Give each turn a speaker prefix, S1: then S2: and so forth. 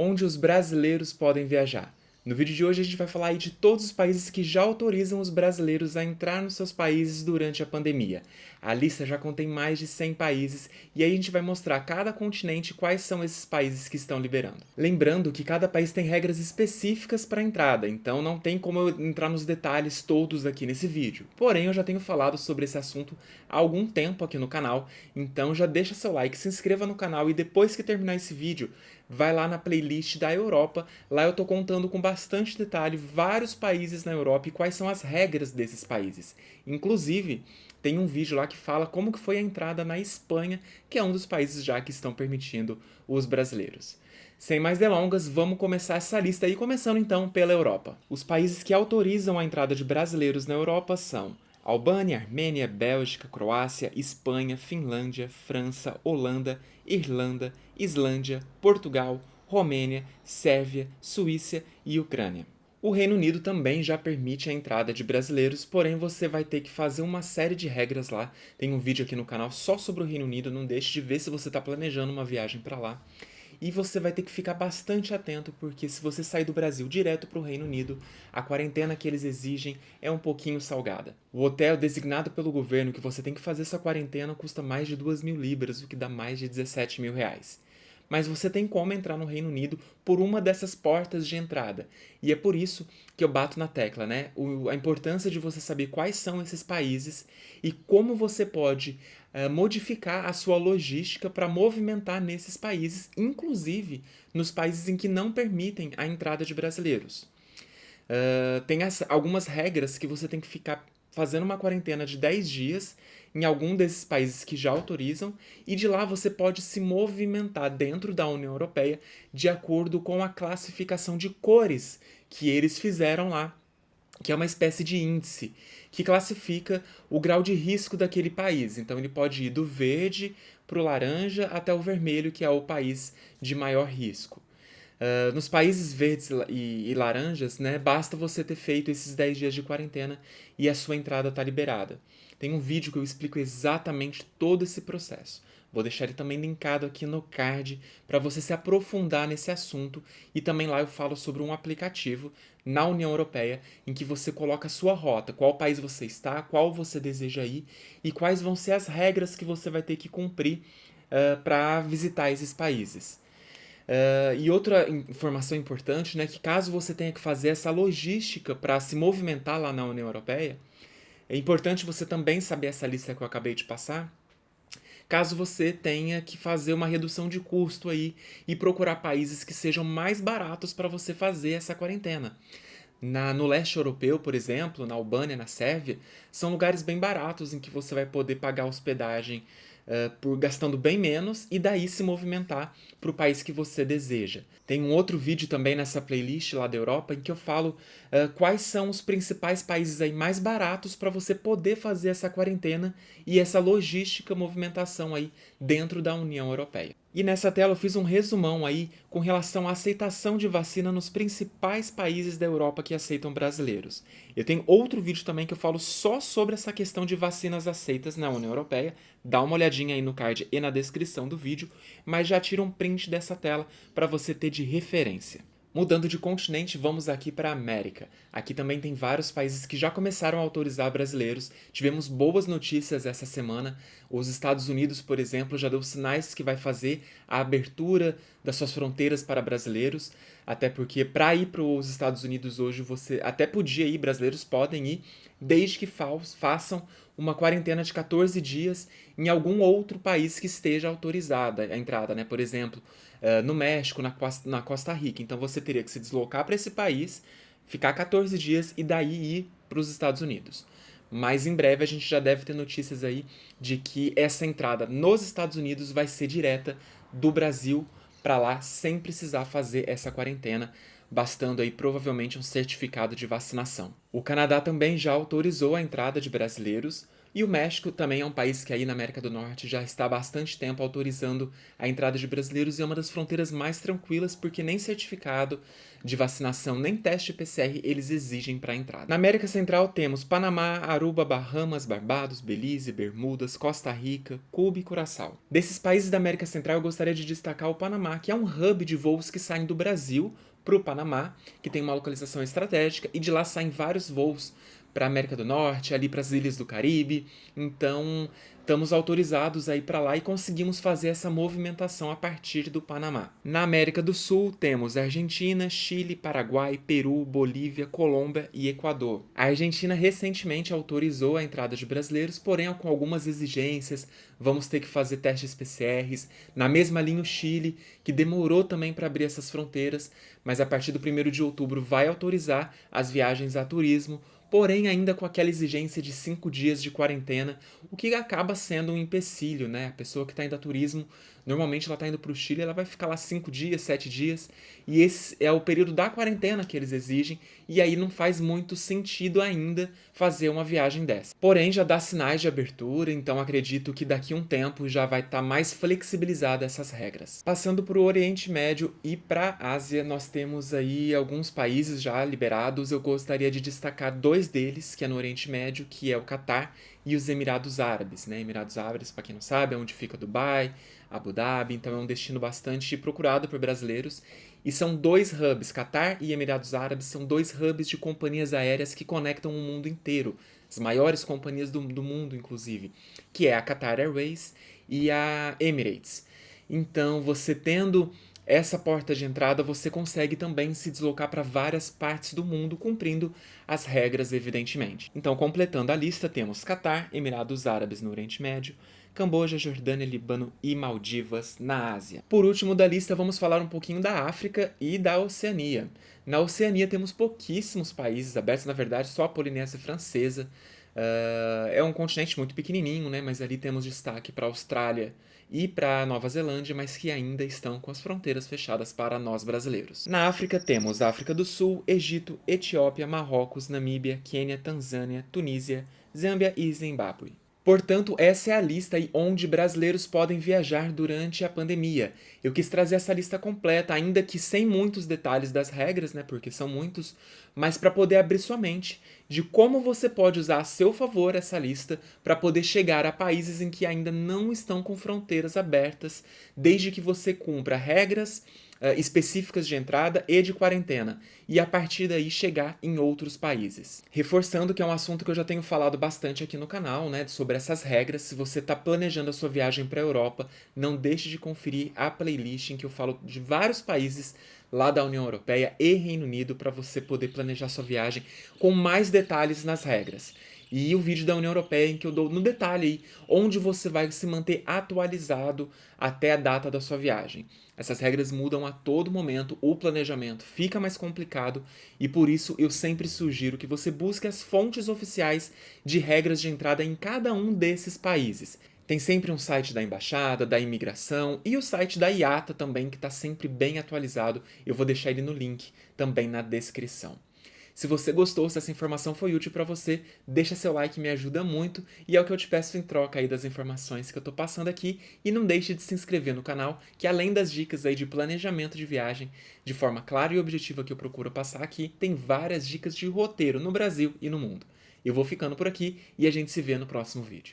S1: onde os brasileiros podem viajar. No vídeo de hoje a gente vai falar aí de todos os países que já autorizam os brasileiros a entrar nos seus países durante a pandemia. A lista já contém mais de 100 países e aí a gente vai mostrar cada continente quais são esses países que estão liberando. Lembrando que cada país tem regras específicas para a entrada, então não tem como eu entrar nos detalhes todos aqui nesse vídeo. Porém, eu já tenho falado sobre esse assunto há algum tempo aqui no canal, então já deixa seu like, se inscreva no canal e depois que terminar esse vídeo, vai lá na playlist da Europa, lá eu tô contando com bastante detalhe vários países na Europa e quais são as regras desses países. Inclusive, tem um vídeo lá que fala como que foi a entrada na Espanha, que é um dos países já que estão permitindo os brasileiros. Sem mais delongas, vamos começar essa lista aí, começando então pela Europa. Os países que autorizam a entrada de brasileiros na Europa são Albânia, Armênia, Bélgica, Croácia, Espanha, Finlândia, França, Holanda, Irlanda, Islândia, Portugal, Romênia, Sérvia, Suíça e Ucrânia. O Reino Unido também já permite a entrada de brasileiros, porém você vai ter que fazer uma série de regras lá. Tem um vídeo aqui no canal só sobre o Reino Unido, não deixe de ver se você está planejando uma viagem para lá. E você vai ter que ficar bastante atento, porque se você sair do Brasil direto para o Reino Unido, a quarentena que eles exigem é um pouquinho salgada. O hotel designado pelo governo que você tem que fazer essa quarentena custa mais de 2.000 libras, o que dá mais de 17 mil reais. Mas você tem como entrar no Reino Unido por uma dessas portas de entrada. E é por isso que eu bato na tecla, né? A importância de você saber quais são esses países e como você pode modificar a sua logística para movimentar nesses países, inclusive nos países em que não permitem a entrada de brasileiros. Tem algumas regras que você tem que ficar fazendo uma quarentena de 10 dias em algum desses países que já autorizam, e de lá você pode se movimentar dentro da União Europeia de acordo com a classificação de cores que eles fizeram lá, que é uma espécie de índice que classifica o grau de risco daquele país. Então ele pode ir do verde para o laranja até o vermelho, que é o país de maior risco. Nos países verdes e laranjas, né, basta você ter feito esses 10 dias de quarentena e a sua entrada está liberada. Tem um vídeo que eu explico exatamente todo esse processo. Vou deixar ele também linkado aqui no card para você se aprofundar nesse assunto, e também lá eu falo sobre um aplicativo na União Europeia em que você coloca a sua rota, qual país você está, qual você deseja ir e quais vão ser as regras que você vai ter que cumprir para visitar esses países. E outra informação importante, né, que caso você tenha que fazer essa logística para se movimentar lá na União Europeia, é importante você também saber essa lista que eu acabei de passar, caso você tenha que fazer uma redução de custo aí e procurar países que sejam mais baratos para você fazer essa quarentena. No leste europeu, por exemplo, na Albânia, na Sérvia, são lugares bem baratos em que você vai poder pagar hospedagem por gastando bem menos e daí se movimentar para o país que você deseja. Tem um outro vídeo também nessa playlist lá da Europa em que eu falo quais são os principais países aí mais baratos para você poder fazer essa quarentena e essa logística, movimentação aí dentro da União Europeia. E nessa tela eu fiz um resumão aí com relação à aceitação de vacina nos principais países da Europa que aceitam brasileiros. Eu tenho outro vídeo também que eu falo só sobre essa questão de vacinas aceitas na União Europeia. Dá uma olhadinha aí no card e na descrição do vídeo, mas já tira um print dessa tela para você ter de referência. Mudando de continente, vamos aqui para a América. Aqui também tem vários países que já começaram a autorizar brasileiros. Tivemos boas notícias essa semana. Os Estados Unidos, por exemplo, já deu sinais que vai fazer a abertura das suas fronteiras para brasileiros. Até porque para ir para os Estados Unidos hoje você até podia ir, brasileiros podem ir, desde que façam uma quarentena de 14 dias em algum outro país que esteja autorizada a entrada, né? Por exemplo, no México, na Costa Rica. Então você teria que se deslocar para esse país, ficar 14 dias e daí ir para os Estados Unidos. Mas em breve a gente já deve ter notícias aí de que essa entrada nos Estados Unidos vai ser direta do Brasil para lá, sem precisar fazer essa quarentena, bastando aí provavelmente um certificado de vacinação. O Canadá também já autorizou a entrada de brasileiros. E o México também é um país que aí na América do Norte já está há bastante tempo autorizando a entrada de brasileiros e é uma das fronteiras mais tranquilas porque nem certificado de vacinação nem teste PCR eles exigem para a entrada. Na América Central temos Panamá, Aruba, Bahamas, Barbados, Belize, Bermudas, Costa Rica, Cuba e Curaçao. Desses países da América Central eu gostaria de destacar o Panamá, que é um hub de voos que saem do Brasil para o Panamá, que tem uma localização estratégica, e de lá saem vários voos para a América do Norte, ali para as ilhas do Caribe. Então, estamos autorizados a ir para lá e conseguimos fazer essa movimentação a partir do Panamá. Na América do Sul, temos Argentina, Chile, Paraguai, Peru, Bolívia, Colômbia e Equador. A Argentina recentemente autorizou a entrada de brasileiros, porém com algumas exigências. Vamos ter que fazer testes PCRs. Na mesma linha, o Chile, que demorou também para abrir essas fronteiras, mas a partir do 1º de outubro vai autorizar as viagens a turismo, porém ainda com aquela exigência de 5 dias de quarentena, o que acaba sendo um empecilho, né? A pessoa que está indo a turismo, normalmente ela está indo para o Chile, ela vai ficar lá 5 dias, 7 dias, e esse é o período da quarentena que eles exigem, e aí não faz muito sentido ainda fazer uma viagem dessa. Porém, já dá sinais de abertura, então acredito que daqui a um tempo já vai estar mais flexibilizada essas regras. Passando para o Oriente Médio e para a Ásia, nós temos aí alguns países já liberados. Eu gostaria de destacar dois deles, que é no Oriente Médio, que é o Catar e os Emirados Árabes, né? Emirados Árabes, para quem não sabe, é onde fica Dubai, Abu Dhabi, então é um destino bastante procurado por brasileiros. E são dois hubs, Catar e Emirados Árabes são dois hubs de companhias aéreas que conectam o mundo inteiro, as maiores companhias do mundo, inclusive, que é a Qatar Airways e a Emirates. Então, você tendo essa porta de entrada, você consegue também se deslocar para várias partes do mundo, cumprindo as regras, evidentemente. Então, completando a lista, temos Catar, Emirados Árabes no Oriente Médio, Camboja, Jordânia, Líbano e Maldivas na Ásia. Por último da lista, vamos falar um pouquinho da África e da Oceania. Na Oceania temos pouquíssimos países abertos, na verdade só a Polinésia Francesa. É um continente muito pequenininho, né? Mas ali temos destaque para a Austrália e para a Nova Zelândia, mas que ainda estão com as fronteiras fechadas para nós brasileiros. Na África temos África do Sul, Egito, Etiópia, Marrocos, Namíbia, Quênia, Tanzânia, Tunísia, Zâmbia e Zimbábue. Portanto, essa é a lista aí onde brasileiros podem viajar durante a pandemia. Eu quis trazer essa lista completa, ainda que sem muitos detalhes das regras, né, porque são muitos, mas para poder abrir sua mente de como você pode usar a seu favor essa lista para poder chegar a países em que ainda não estão com fronteiras abertas, desde que você cumpra regras específicas de entrada e de quarentena, e a partir daí chegar em outros países. Reforçando que é um assunto que eu já tenho falado bastante aqui no canal, né, sobre essas regras. Se você está planejando a sua viagem para a Europa, não deixe de conferir a playlist em que eu falo de vários países lá da União Europeia e Reino Unido para você poder planejar sua viagem com mais detalhes nas regras. E o vídeo da União Europeia em que eu dou no detalhe aí onde você vai se manter atualizado até a data da sua viagem. Essas regras mudam a todo momento, o planejamento fica mais complicado e por isso eu sempre sugiro que você busque as fontes oficiais de regras de entrada em cada um desses países. Tem sempre um site da embaixada, da imigração e o site da IATA também, que está sempre bem atualizado. Eu vou deixar ele no link também na descrição. Se você gostou, se essa informação foi útil para você, deixa seu like, me ajuda muito e é o que eu te peço em troca aí das informações que eu tô passando aqui. E não deixe de se inscrever no canal, que além das dicas aí de planejamento de viagem, de forma clara e objetiva que eu procuro passar aqui, tem várias dicas de roteiro no Brasil e no mundo. Eu vou ficando por aqui e a gente se vê no próximo vídeo.